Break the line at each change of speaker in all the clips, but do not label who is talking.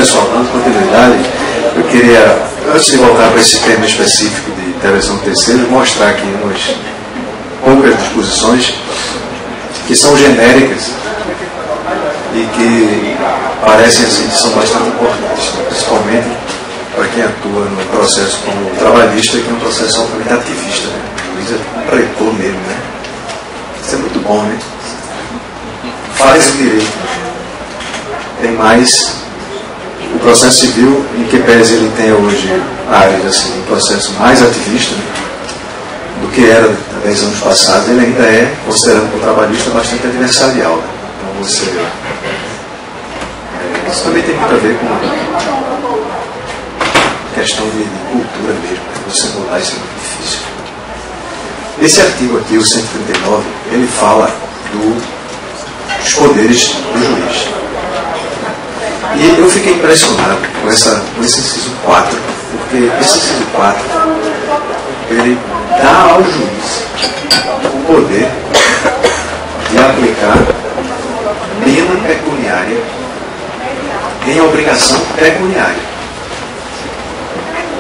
pessoal, dando continuidade, eu queria, antes de voltar para esse tema específico de intervenção do terceiro, mostrar aqui umas poucas disposições que são genéricas e que parecem assim que são bastante importantes, né? Principalmente para quem atua no processo como trabalhista, que é um processo altamente ativista, né? O juiz é um pretor mesmo, né? Isso é muito bom, né? Faz o direito. Tem mais o processo civil, em que pese ele tem hoje áreas assim, um processo mais ativista, né, do que era 10 anos passados, ele ainda é, considerando o trabalhista, bastante adversarial. Né? Então você isso também tem muito a ver com a questão de cultura mesmo, né? Você mudar isso é muito difícil. Esse artigo aqui, o 139, ele fala dos poderes do juiz. E eu fiquei impressionado com esse inciso 4, porque esse inciso 4, ele dá ao juiz o poder de aplicar pena pecuniária em obrigação pecuniária.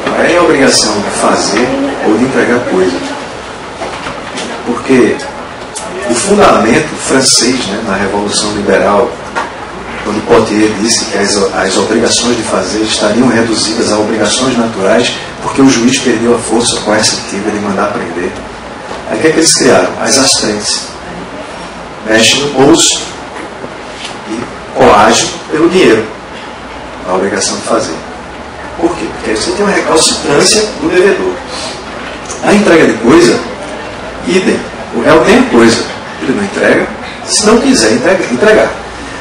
Não é em obrigação de fazer ou de entregar coisa. Porque o fundamento francês, né, na Revolução Liberal, quando Poitiers disse que as obrigações de fazer estariam reduzidas a obrigações naturais, porque o juiz perdeu a força coercitiva de mandar prender. Aí o que é que eles criaram? As astrentes. Mexe no bolso e coage pelo dinheiro. A obrigação de fazer. Por quê? Porque aí você tem uma recalcitrância do devedor. A entrega de coisa, idem. O réu tem a coisa. Ele não entrega, se não quiser entregar.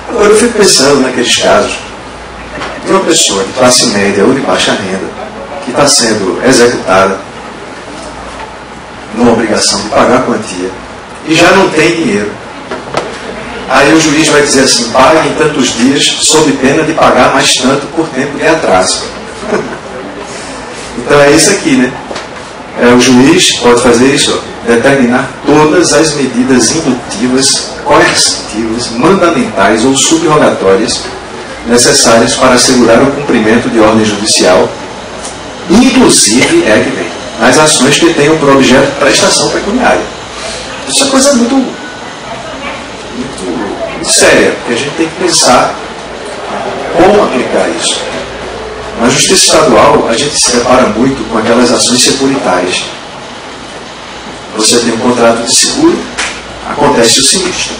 Agora eu fico pensando naqueles casos de uma pessoa de classe média ou de baixa renda que está sendo executada numa obrigação de pagar a quantia e já não tem dinheiro. Aí o juiz vai dizer assim, pague em tantos dias sob pena de pagar mais tanto por tempo de atraso. Então é isso aqui, né? O juiz pode fazer isso, determinar todas as medidas indutivas, coercitivas, mandamentais ou subrogatórias necessárias para assegurar o cumprimento de ordem judicial, inclusive, que vem, nas ações que tenham por objeto prestação pecuniária. Isso é coisa muito séria, porque a gente tem que pensar como aplicar isso. Na justiça estadual, a gente se depara muito com aquelas ações securitárias. Você tem um contrato de seguro, acontece o sinistro.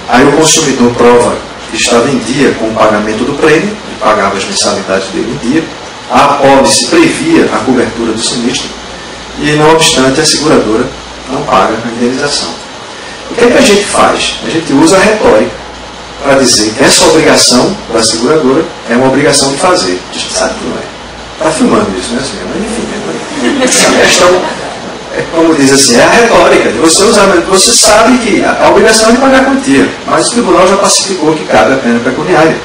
Aí o consumidor prova que estava em dia com o pagamento do prêmio, e pagava as mensalidades dele em dia, a apólice previa a cobertura do sinistro, e não obstante a seguradora não paga a indenização. O que é que a gente faz? A gente usa a retórica para dizer que essa obrigação da seguradora é uma obrigação de fazer. A gente sabe que não é. Está filmando isso, né? Mas enfim, essa questão, como diz assim, é a retórica de você usar. Você sabe que a obrigação é de pagar a quantia, mas o tribunal já pacificou que cabe a pena pecuniária.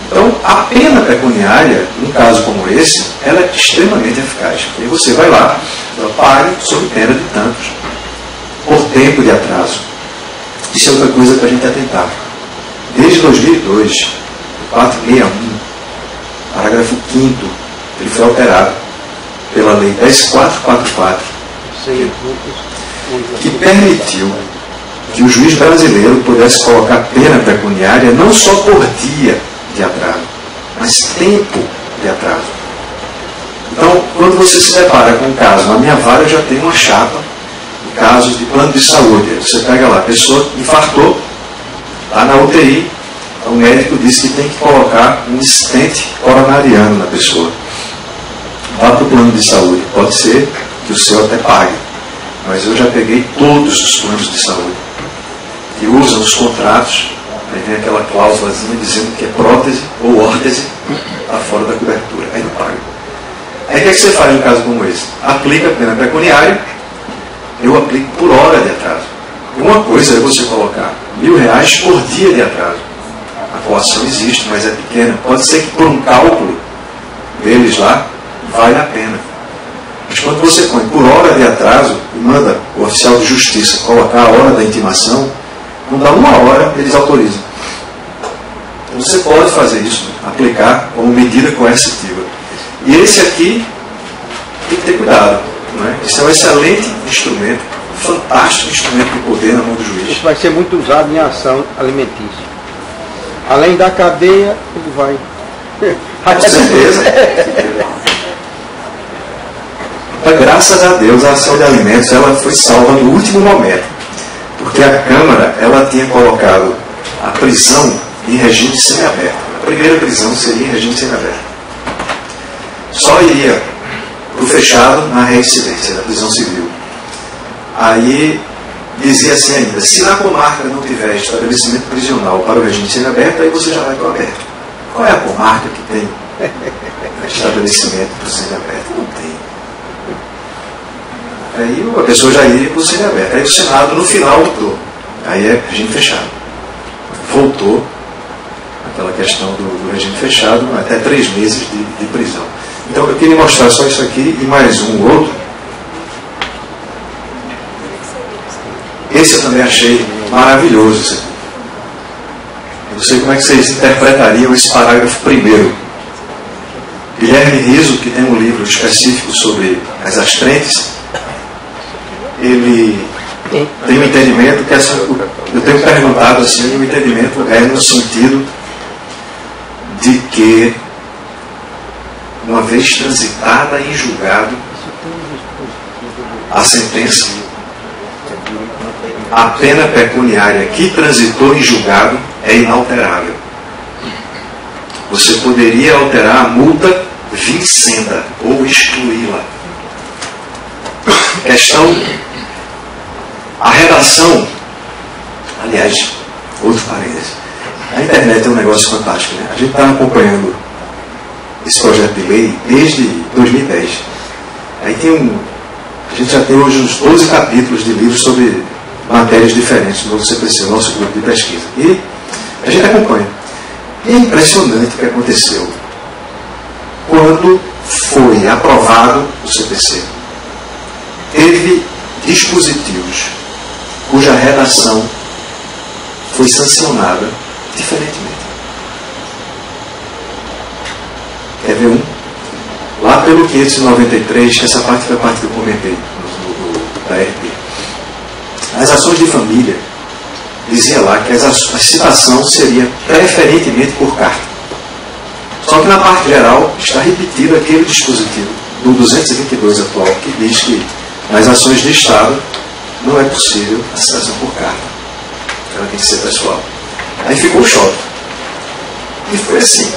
Então, a pena pecuniária, num caso como esse, ela é extremamente eficaz. E você vai lá, pague sob pena de tantos, por tempo de atraso. Isso é outra coisa para a gente atentar. Desde 2002, o 461, parágrafo 5º, ele foi alterado pela Lei 10.444, que permitiu que o juiz brasileiro pudesse colocar pena pecuniária não só por dia de atraso, mas tempo de atraso. Então, quando você se depara com um caso, na minha vara eu já tenho uma chapa de casos de plano de saúde. Você pega lá, a pessoa infartou, está na UTI, o médico disse que tem que colocar um stent coronariano na pessoa. Vá para o plano de saúde. Pode ser que o seu até pague, mas eu já peguei todos os planos de saúde que usam os contratos. Aí vem aquela cláusulazinha dizendo que é prótese ou órtese, está fora da cobertura, aí não paga. Aí o que é que você faz em um caso como esse? Aplica a pena pecuniária, eu aplico por hora de atraso. Uma coisa é você colocar R$1.000 por dia de atraso. A coação existe, mas é pequena. Pode ser que por um cálculo deles lá, vale a pena. Mas quando você põe por hora de atraso e manda o oficial de justiça colocar a hora da intimação, não dá uma hora, eles autorizam. Você pode fazer isso, aplicar como medida coercitiva. E esse aqui tem que ter cuidado. Não é? Isso é um excelente instrumento, um fantástico instrumento de poder na mão do juiz.
Isso vai ser muito usado em ação alimentícia. Além da cadeia, ele vai.
Com certeza. Mas, graças a Deus, a ação de alimentos ela foi salva no último momento. Porque a Câmara ela tinha colocado a prisão em regime semiaberto. A primeira prisão seria em regime semiaberto. Só iria para o fechado na reincidência da prisão civil. Aí dizia assim ainda, se na comarca não tiver estabelecimento prisional para o regime semiaberto, aí você já vai para o aberto. Qual é a comarca que tem estabelecimento para o semiaberto? Não tem. Aí a pessoa já ia para o semiaberto. Aí o Senado no final voltou. Aí é regime fechado. Voltou aquela questão do regime fechado, até 3 meses de prisão. Então eu queria mostrar só isso aqui e mais um outro. Esse eu também achei maravilhoso. Isso aqui. Eu não sei como é que vocês interpretariam esse parágrafo primeiro. Guilherme Rizzo, que tem um livro específico sobre as astrentes, ele tem um entendimento que eu tenho perguntado assim, o entendimento é no sentido de que uma vez transitada em julgado a sentença, a pena pecuniária que transitou em julgado é inalterável. Você poderia alterar a multa vincenda ou excluí-la. Questão, a redação, aliás, outro parênteses, a internet é um negócio fantástico, né? A gente está acompanhando esse projeto de lei desde 2010. Aí a gente já tem hoje uns 12 capítulos de livros sobre matérias diferentes do CPC, o nosso grupo de pesquisa. E a gente acompanha. E é impressionante o que aconteceu quando foi aprovado o CPC. Teve dispositivos cuja redação foi sancionada diferentemente. Quer ver um? Lá pelo 593, que essa parte foi a parte que eu comentei da RP. As ações de família, dizia lá que a citação seria preferentemente por carta. Só que na parte geral está repetido aquele dispositivo do 222 atual, que diz que nas ações de Estado não é possível a citação por carta. Ela tem que ser pessoal. Aí ficou um choque. E foi assim.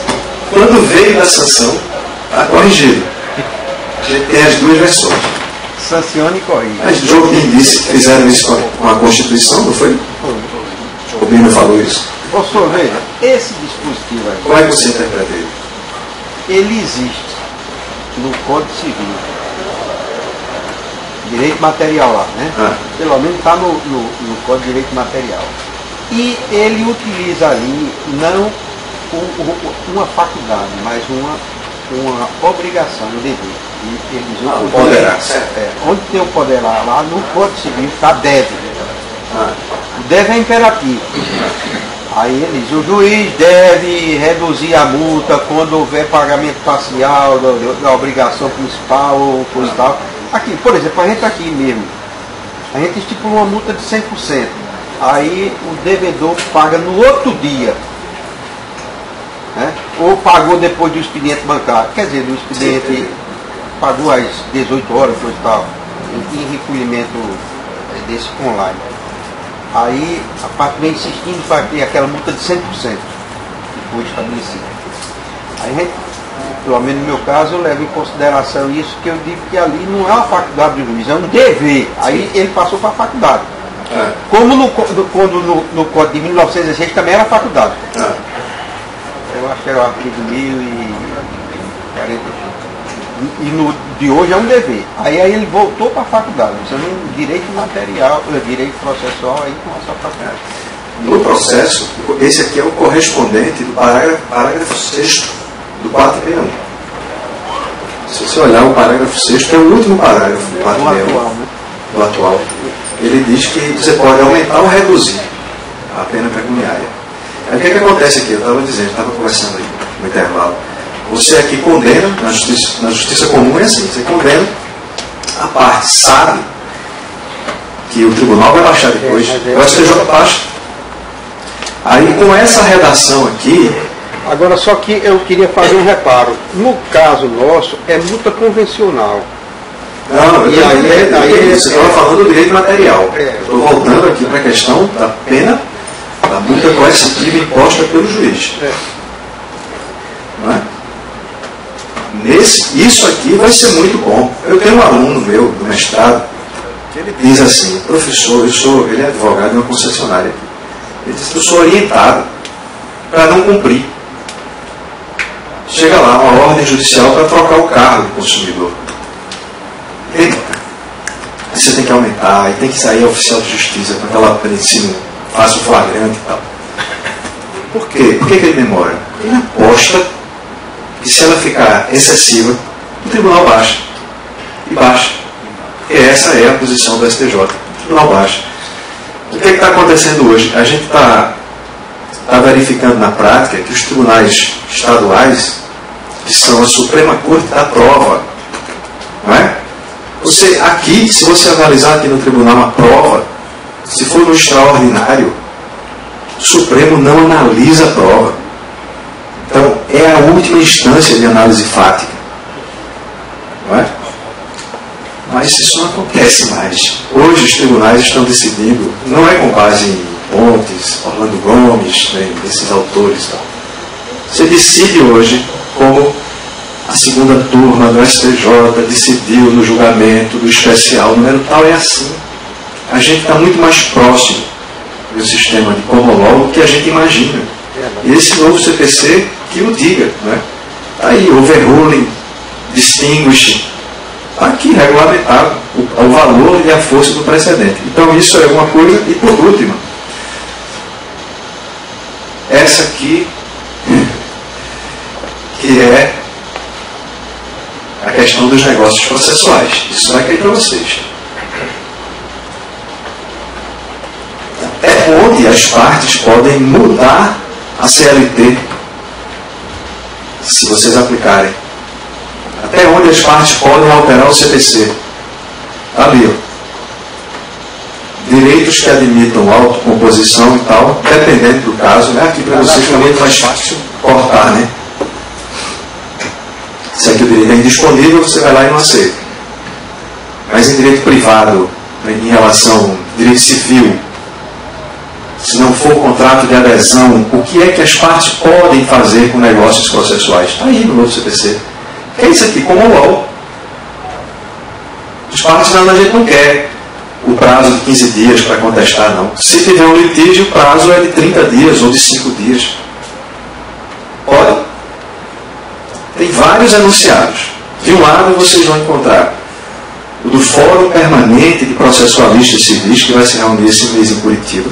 Quando veio a sanção, está corrigido. A gente tem as duas versões.
Sancione e corrige.
Mas Jobim disse que fizeram isso com a Constituição, não foi? Jobim não falou isso.
Professor, veja, esse dispositivo aí,
Como é que você interpreta ele?
ele existe no Código Civil. Direito material lá, né? Pelo menos está no Código de Direito Material. E ele utiliza ali não uma faculdade, mas uma obrigação, um dever. E ele diz o
poderá, certo?
Onde tem o poderá, lá no Código Civil está deve. O deve é imperativo. Aí ele diz, o juiz deve reduzir a multa quando houver pagamento parcial da obrigação principal ou coisa e tal. Aqui, por exemplo, a gente aqui mesmo, a gente estipula uma multa de 100%. Aí o devedor paga no outro dia. Né? Ou pagou depois do expediente bancário. Quer dizer, do expediente pagou às 18 horas, coisa e tal, em recolhimento desse online. Aí a parte vem insistindo para ter aquela multa de 100% que foi estabelecida. Aí a gente, pelo menos no meu caso, eu levo em consideração isso, que eu digo que ali não é uma faculdade do juiz, é um dever. Aí ele passou para a faculdade. Como no Código de 1916 também era faculdade. Eu acho que era o artigo 1040. E no de hoje é um dever. Aí ele voltou para a faculdade, usando um direito material, direito processual aí com essa faculdade.
No processo, esse aqui é o correspondente do parágrafo 6º do 461. Se você olhar o parágrafo 6º, que é o último parágrafo do 461, do atual, ele diz que você pode aumentar ou reduzir a pena pecuniária. Aí o que acontece aqui? Eu estava dizendo, estava conversando aí no intervalo. Você aqui condena, na justiça comum é assim, você condena, a parte sabe que o tribunal vai baixar depois, o STJ baixa. Aí com essa redação aqui...
Agora, só que eu queria fazer um reparo. No caso nosso, é multa convencional.
Não, você estava falando do direito material. Estou voltando aqui para a questão da pena, da multa coercitiva imposta pelo juiz. Não é? Isso aqui vai ser muito bom. Eu tenho um aluno meu, do mestrado, que ele diz assim, professor, ele é advogado em uma concessionária. Ele diz que eu sou orientado para não cumprir. Chega lá uma ordem judicial para trocar o carro do consumidor. Aí você tem que aumentar, aí tem que sair a oficial de justiça com aquela princípio, faça o flagrante e tal. Por quê? Por que ele demora? Ele aposta que se ela ficar excessiva, o tribunal baixa. E baixa. E essa é a posição do STJ. O tribunal baixa. O que está acontecendo hoje? A gente está verificando na prática que os tribunais estaduais, que são a Suprema Corte da Prova, não é? Você, aqui, se você analisar aqui no tribunal a prova, se for no extraordinário, o Supremo não analisa a prova. Então, é a última instância de análise fática. Não é? Mas isso não acontece mais. Hoje os tribunais estão decidindo, não é com base em Pontes, Orlando Gomes, né, esses autores. Tal. Você decide hoje como a segunda turma do STJ decidiu no julgamento do especial número tal, é assim. A gente está muito mais próximo do sistema de common law do que a gente imagina. E esse novo CPC que o diga, né? Está aí, overruling, distinguish, está aqui regulamentado o valor e a força do precedente. Então isso é uma coisa. E por último, essa aqui, que é a questão dos negócios processuais. Isso vai cair para vocês. Até onde as partes podem mudar a CLT, se vocês aplicarem. Até onde as partes podem alterar o CPC. Está ali, ó. Direitos que admitam autocomposição e tal, dependendo do caso, né? Aqui para vocês fica muito mais fácil cortar, né? Se aqui o direito é indisponível, você vai lá e não aceita. Mas em direito privado, em relação ao direito civil, se não for contrato de adesão, o que é que as partes podem fazer com negócios processuais? Está aí no novo CPC. Que é isso aqui, como o LOL. As partes não, a gente não quer o prazo de 15 dias para contestar, não. Se tiver um litígio, o prazo é de 30 dias ou de 5 dias. Pode. Tem vários enunciados. De um lado, vocês vão encontrar o do Fórum Permanente de Processualistas Civis, que vai se reunir esse mês em Curitiba.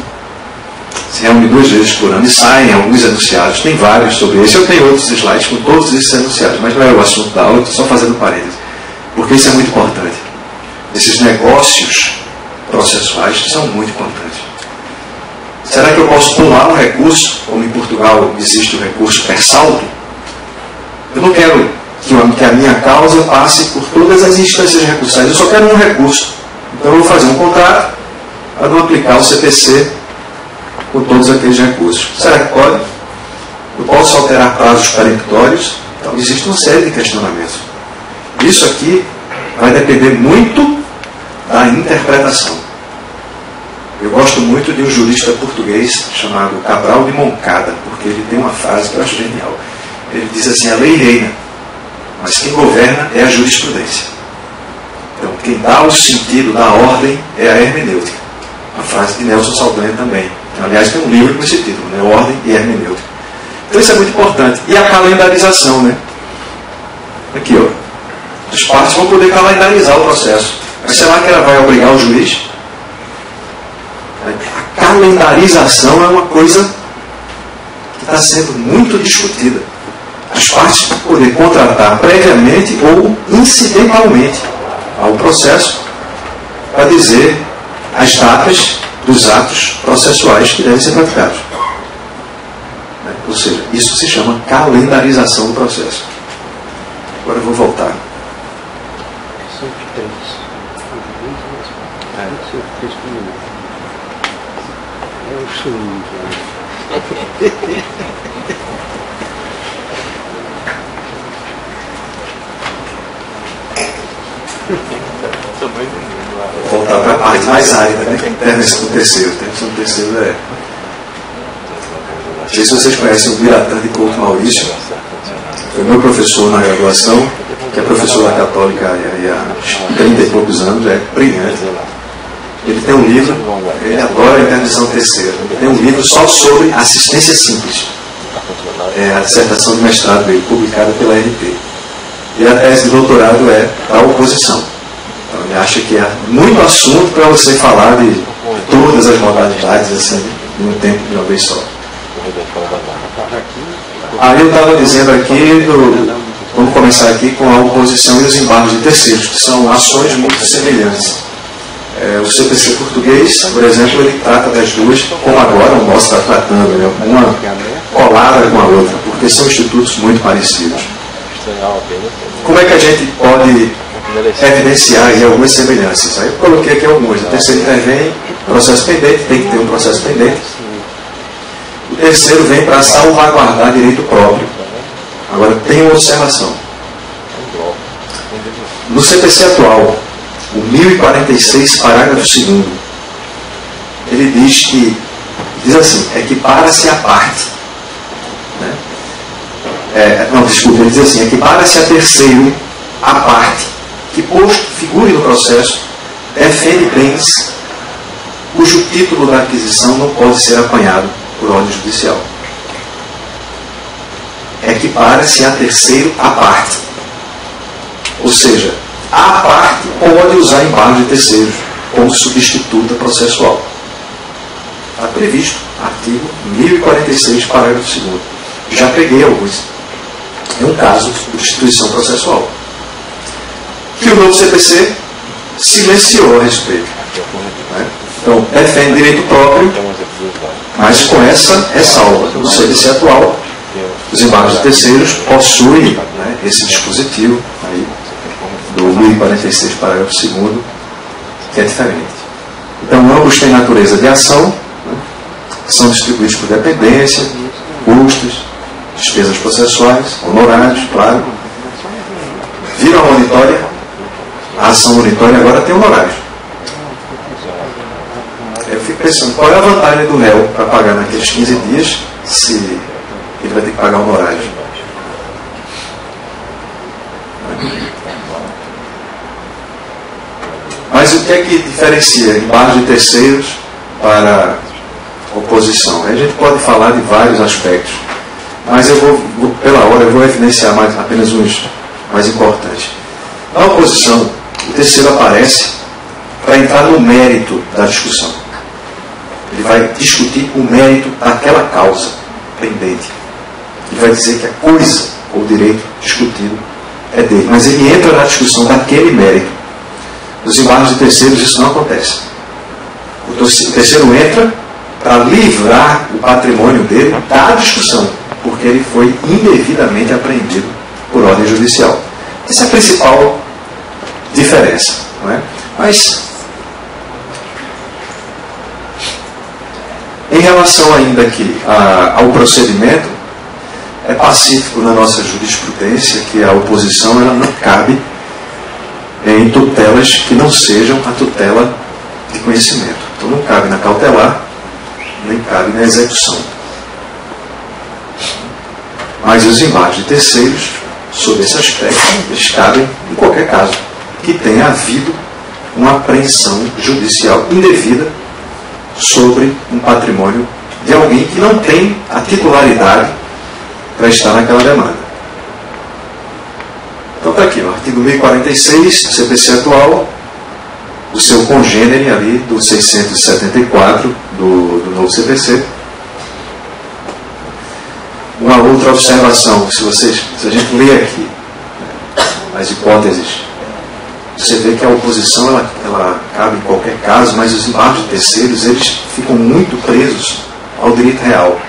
Se reúne 2 vezes por ano e saem alguns enunciados. Tem vários sobre esse. Eu tenho outros slides com todos esses enunciados, mas não é o assunto da aula, estou só fazendo parênteses. Porque isso é muito importante. Esses negócios processuais são muito importantes. Será que eu posso pular um recurso, como em Portugal existe o recurso per saldo? Eu não quero que a minha causa passe por todas as instâncias recursais, eu só quero um recurso. Então eu vou fazer um contrato para não aplicar o CPC com todos aqueles recursos. Será que pode? Eu posso alterar prazos peremptórios? Então existe uma série de questionamentos. Isso aqui vai depender muito da interpretação. Eu gosto muito de um jurista português chamado Cabral de Moncada, porque ele tem uma frase que eu acho genial. Ele diz assim: a lei reina, mas quem governa é a jurisprudência. Então, quem dá o sentido da ordem é a hermenêutica. A frase de Nelson Saldanha também. Aliás, tem um livro com esse título, né? Ordem e Hermenêutica. Então isso é muito importante. E a calendarização, né? Aqui, ó. As partes vão poder calendarizar o processo. Mas será que ela vai obrigar o juiz? A calendarização é uma coisa que está sendo muito discutida. As partes vão poder contratar previamente ou incidentalmente ao processo para dizer as datas dos atos processuais que devem ser praticados. Ou seja, isso se chama calendarização do processo. Agora eu vou voltar.
São três. É o churinho.
Vou voltar para a parte mais árida, né? Intervenção do terceiro. Intervenção do terceiro é. Não sei se vocês conhecem o Biratã de Couto Maurício. Foi meu professor na graduação, que é professor da Católica há 30 e poucos anos, é brilhante. Ele tem um livro, ele adora a intervenção terceira. Ele tem um livro só sobre assistência simples. É a dissertação de mestrado dele, publicada pela RT. E a tese de doutorado é a oposição. Então ele acha que é muito assunto para você falar de todas as modalidades assim, em um tempo de uma vez só. Aí eu estava dizendo aqui, vamos começar aqui com a oposição e os embargos de terceiros, que são ações muito semelhantes. O CPC português, por exemplo, ele trata das duas, como agora o nosso está tratando, né? Uma colada com a outra, porque são institutos muito parecidos. Como é que a gente pode evidenciar aí algumas semelhanças? Aí eu coloquei aqui algumas. O terceiro intervém, processo pendente, tem que ter um processo pendente. O terceiro vem para salvaguardar direito próprio. Agora, tem uma observação. No CPC atual, o 1046, parágrafo 2º, ele diz assim, equipara-se a parte. Né? Ele diz assim, equipara-se a terceiro a parte, que posto figure no processo, defende bens cujo título da aquisição não pode ser apanhado por ordem judicial. Equipara-se a terceiro a parte. Ou seja, a parte pode usar embargo de terceiros como substituta processual. Está previsto, artigo 1046, parágrafo 2º. Já peguei alguns. É um caso de substituição processual. Que o novo CPC silenciou a respeito. Né? Então, defende direito próprio, mas com essa ressalva. No CPC atual, os embargos de terceiros possuem, né, esse dispositivo aí, do 1046, parágrafo 2º, que é diferente. Então, ambos têm natureza de ação, né, são distribuídos por dependência, custos, despesas processuais, honorários, claro. Viram a monitória? A ação monitória agora tem honorários. Eu fico pensando, qual é a vantagem do réu para pagar naqueles 15 dias se ele vai ter que pagar honorários? Mas o que é que diferencia embargos de terceiros para oposição? A gente pode falar de vários aspectos, mas pela hora, eu vou evidenciar apenas uns mais importantes. Na oposição, o terceiro aparece para entrar no mérito da discussão. Ele vai discutir o mérito daquela causa pendente. Ele vai dizer que a coisa ou o direito discutido é dele, mas ele entra na discussão daquele mérito. Nos embargos de terceiros isso não acontece. O terceiro entra para livrar o patrimônio dele da discussão, porque ele foi indevidamente apreendido por ordem judicial. Essa é a principal diferença. Não é? Mas, em relação ainda aqui ao procedimento, é pacífico na nossa jurisprudência que a oposição ela não cabe em tutelas que não sejam a tutela de conhecimento. Então não cabe na cautelar, nem cabe na execução. Mas os embargos de terceiros, sob esse aspecto, eles cabem em qualquer caso que tenha havido uma apreensão judicial indevida sobre um patrimônio de alguém que não tem a titularidade para estar naquela demanda. Então está aqui, o artigo 1046 do CPC atual, o seu congênere ali do 674 do novo CPC. Uma outra observação, se a gente ler aqui as hipóteses, você vê que a oposição ela cabe em qualquer caso, mas os embargos de terceiros eles ficam muito presos ao direito real.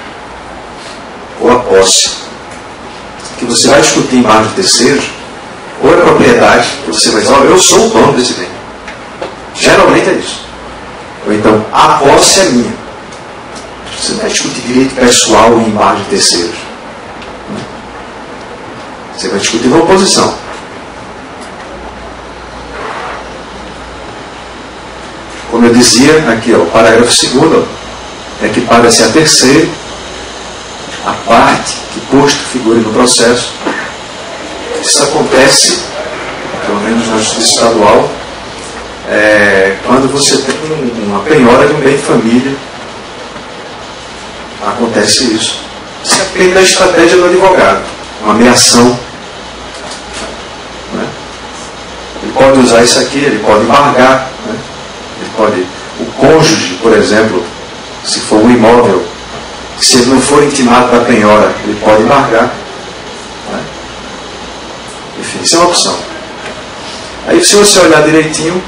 ou a posse, que você vai discutir em embargo de terceiros, ou é propriedade, que você vai dizer, olha, eu sou o dono desse bem. Geralmente é isso. Ou então, a posse é minha. Você não vai discutir direito pessoal em embargo de terceiros. Você vai discutir uma oposição. Como eu dizia aqui, ó, o parágrafo 2º é que para-se a terceiro a parte que posto figure no processo. Isso acontece, pelo menos na justiça estadual, quando você tem uma penhora de um bem de família. Acontece isso. Isso depende da estratégia do advogado. Uma ameação. Né? Ele pode usar isso aqui, ele pode embargar. Né? Ele pode, o cônjuge, por exemplo, se for um imóvel, se ele não for intimado da penhora, ele pode embargar. Né? Enfim, isso é uma opção. Aí, se você olhar direitinho,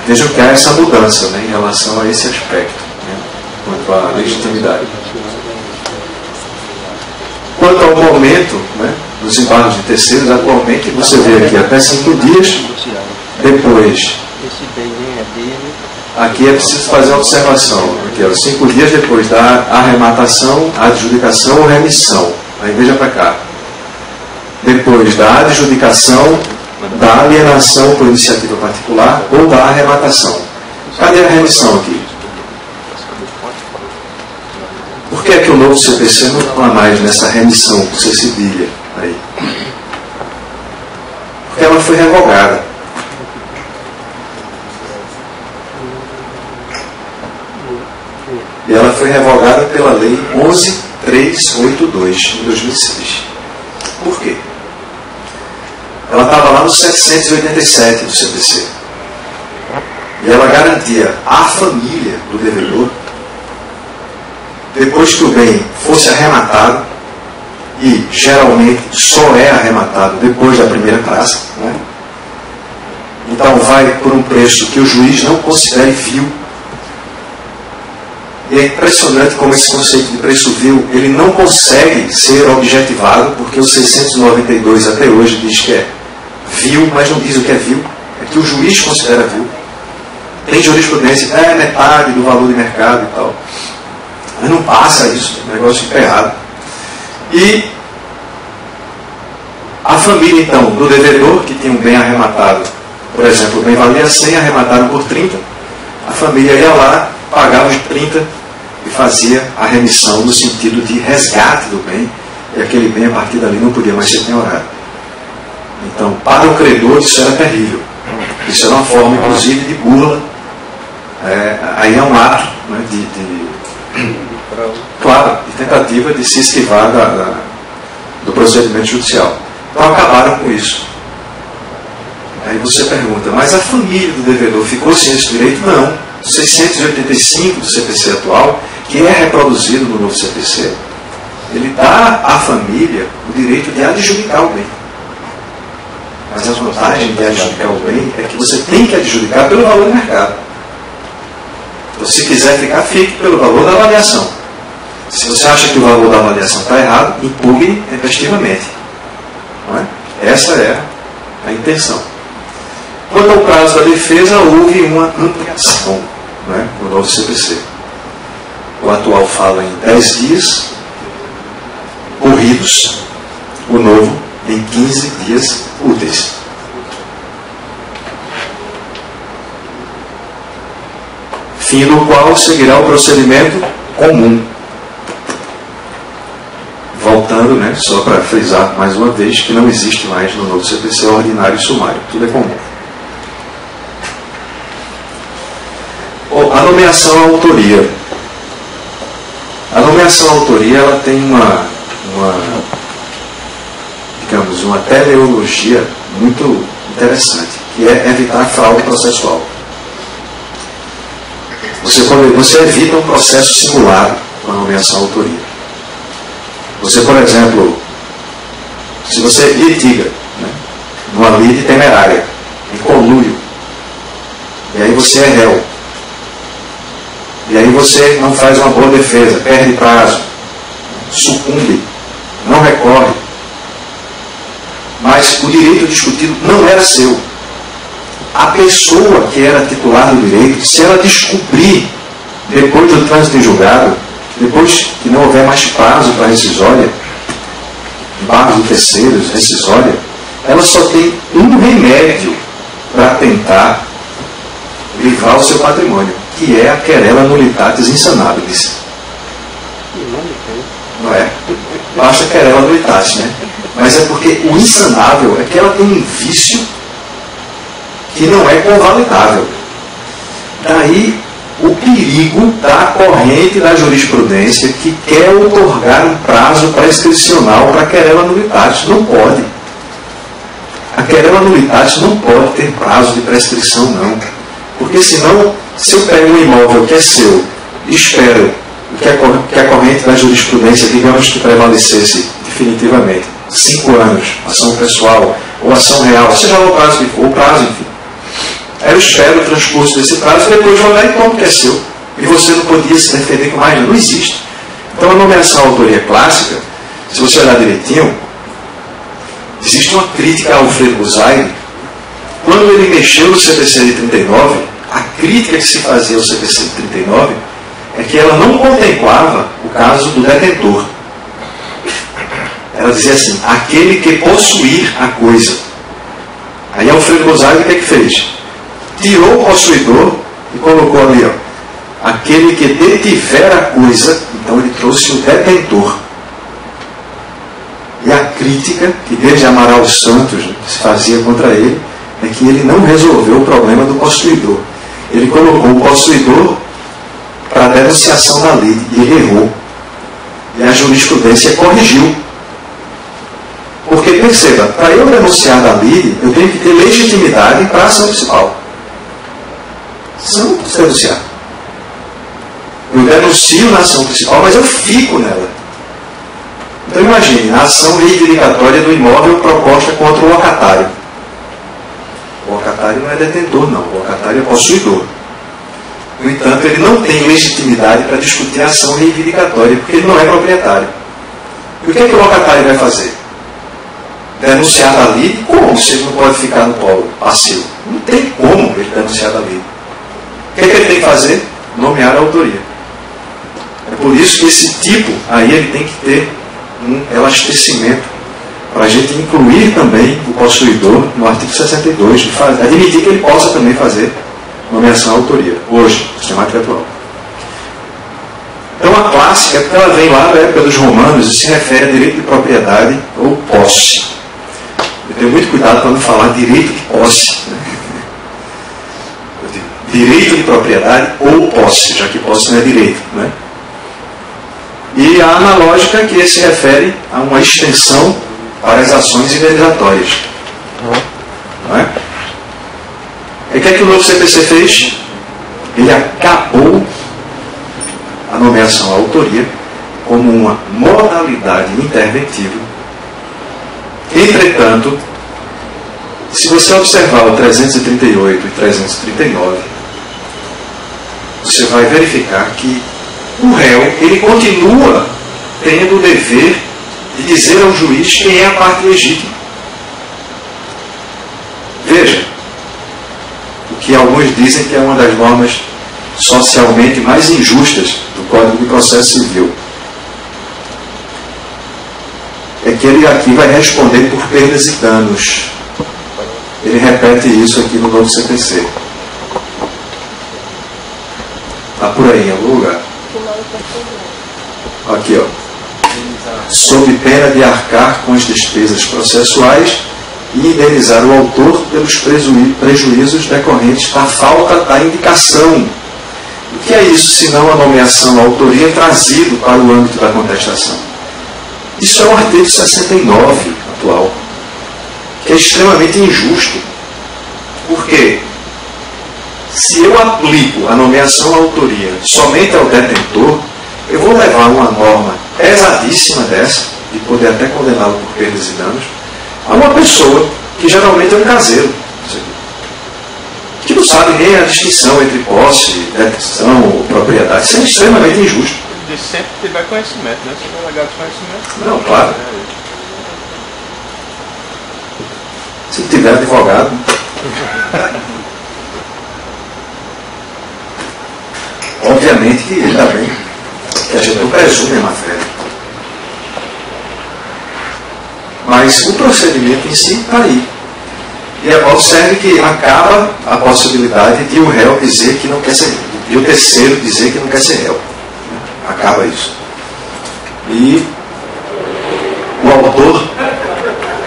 vejam que há essa mudança, né, em relação a esse aspecto, né, quanto à legitimidade. Quanto ao momento, né, dos embargos de terceiros, atualmente você vê aqui até 5 dias depois. Aqui é preciso fazer uma observação. Aqui, ó, 5 dias depois da arrematação, adjudicação ou remissão. Aí veja para cá. Depois da adjudicação, da alienação por iniciativa particular ou da arrematação. Cadê a remissão aqui? Por que é que o novo CPC não fala mais nessa remissão com C cedilha aí? Porque ela foi revogada. E ela foi revogada pela Lei 11.382, de 2006. Por quê? Ela estava lá no 787 do CPC. E ela garantia à família do devedor, depois que o bem fosse arrematado, e geralmente só é arrematado depois da primeira classe, né? Então vai por um preço que o juiz não considere vil. E é impressionante como esse conceito de preço vil, ele não consegue ser objetivado, porque o 692 até hoje diz que é vil, mas não diz o que é vil. É que o juiz considera vil. Tem jurisprudência, metade do valor de mercado e tal. Mas não passa isso, o negócio fica errado. E a família, então, do devedor, que tinha um bem arrematado, por exemplo, o bem valia 100, arremataram por 30, a família ia lá, pagava os 30 e fazia a remissão no sentido de resgate do bem, e aquele bem a partir dali não podia mais ser penhorado. Então, para o credor isso era terrível. Isso era uma forma, inclusive, de burla. Aí é um ato, né, claro, de tentativa de se esquivar do procedimento judicial. Então acabaram com isso. Aí você pergunta, mas a família do devedor ficou sem esse direito? Não. 685 do CPC atual, que é reproduzido no novo CPC, ele dá à família o direito de adjudicar o bem. Mas a vantagem de adjudicar o bem é que você tem que adjudicar pelo valor do mercado. Então, se quiser ficar, fique pelo valor da avaliação. Se você acha que o valor da avaliação está errado, impugne tempestivamente. Não é? Essa é a intenção. Quanto ao prazo da defesa, houve uma ampliação, né, no novo CPC. O atual fala em 10 dias corridos, o novo em 15 dias úteis. Fim do qual seguirá o procedimento comum. Voltando, né, só para frisar mais uma vez, que não existe mais no novo CPC ordinário e sumário. Tudo é comum. A nomeação à autoria. A nomeação à autoria, ela tem digamos, uma teleologia muito interessante, que é evitar a fraude processual. Você evita um processo simulado com a nomeação à autoria. Você, por exemplo, se você litiga, né, numa lide temerária, em conluio, e aí você é réu, e aí você não faz uma boa defesa, perde prazo, sucumbe, não recorre. Mas o direito discutido não era seu. A pessoa que era titular do direito, se ela descobrir, depois do trânsito em julgado, depois que não houver mais prazo para rescisória, embargo de terceiros, rescisória, ela só tem um remédio para tentar livrar o seu patrimônio, que é a querela nullitatis insanabilis. Não é? Basta querela nullitatis, né? Mas é porque o insanável é que ela tem um vício que não é convalidável. Daí o perigo da corrente da jurisprudência que quer outorgar um prazo prescricional para a querela nullitatis. Não pode. A querela nullitatis não pode ter prazo de prescrição, não. Porque senão, se eu pego um imóvel que é seu e espero que a corrente da jurisprudência, digamos que prevalecesse definitivamente, 5 anos, ação pessoal ou ação real, seja lá o prazo que for, o prazo, enfim. Aí eu espero o transcurso desse prazo e depois vou lá e tomo que é seu. E você não podia se defender com mais, não existe. Então a nomeação à autoria clássica, se você olhar direitinho, existe uma crítica ao Alfredo Busaide. Quando ele mexeu no CPC de 39, a crítica que se fazia ao CPC de 39 é que ela não contemplava o caso do detentor. Ela dizia assim, aquele que possuir a coisa. Aí Alfredo Busaide o que é que fez? Tirou o possuidor e colocou ali, ó, aquele que detiver a coisa, então ele trouxe o detentor. E a crítica que desde Amaral dos Santos se fazia contra ele é que ele não resolveu o problema do possuidor. Ele colocou o possuidor para a denunciação da lei e ele errou. E a jurisprudência corrigiu. Porque, perceba, para eu denunciar da lei, eu tenho que ter legitimidade para a ação principal. Senão eu não posso denunciar. Eu denuncio na ação principal, mas eu fico nela. Então imagine, a ação reivindicatória do imóvel proposta contra o locatário. O locatário não é detentor, não. O locatário é possuidor. No entanto, ele não tem legitimidade para discutir a ação reivindicatória, porque ele não é proprietário. E o que é que o locatário vai fazer? Denunciar da lei? Como? Se ele não pode ficar no polo passivo. Não tem como ele denunciar da lei. O que é que ele tem que fazer? Nomear a autoria. É por isso que esse tipo, aí ele tem que ter um elastecimento para a gente incluir também o possuidor no artigo 62, admitir que ele possa também fazer nomeação à autoria, hoje, sistemática atual. Então a clássica, porque ela vem lá da época dos romanos e se refere a direito de propriedade ou posse. Eu tenho muito cuidado para não falar direito de posse. Eu digo direito de propriedade ou posse, já que posse não é direito, né? E a analógica que se refere a uma extensão para as ações indenizatórias. Não é? E o que é que o novo CPC fez? Ele acabou a nomeação à autoria como uma modalidade interventiva. Entretanto, se você observar o 338 e 339, você vai verificar que o réu, ele continua tendo o dever de dizer ao juiz quem é a parte legítima. Veja, o que alguns dizem que é uma das normas socialmente mais injustas do Código de Processo Civil. É que ele aqui vai responder por perdas e danos. Ele repete isso aqui no novo CPC. Está por aí em algum lugar. Aqui, ó. Sob pena de arcar com as despesas processuais e indenizar o autor pelos prejuízos decorrentes da falta da indicação. O que é isso, senão a nomeação à autoria trazido para o âmbito da contestação? Isso é o artigo 69 atual, que é extremamente injusto. Por quê? Se eu aplico a nomeação à autoria somente ao detentor, eu vou levar uma norma pesadíssima dessa, de poder até condená-lo por perdas e danos, a uma pessoa que geralmente é um caseiro, que não sabe nem a distinção entre posse, detenção ou propriedade. Isso é extremamente injusto.
de sempre tiver conhecimento, né? Se não legal de conhecimento.
Não, claro. Se tiver advogado. Obviamente que ainda bem que a gente não presume a má fé. Mas o procedimento em si está aí. E observe que acaba a possibilidade de o réu dizer que não quer ser, e o terceiro dizer que não quer ser réu. Acaba isso. E o autor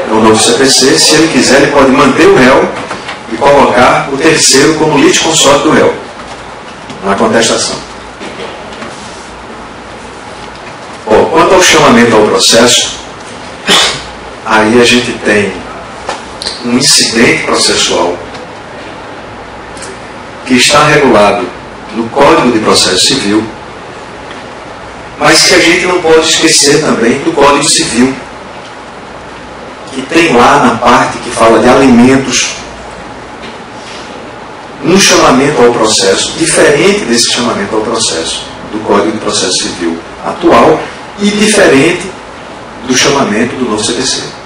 do novo CPC, se ele quiser, ele pode manter o réu e colocar o terceiro como litisconsorte do réu na contestação. Bom, quanto ao chamamento ao processo, aí a gente tem um incidente processual que está regulado no Código de Processo Civil, mas que a gente não pode esquecer também do Código Civil, que tem lá na parte que fala de alimentos um chamamento ao processo diferente desse chamamento ao processo do Código de Processo Civil atual e diferente do chamamento do novo CPC.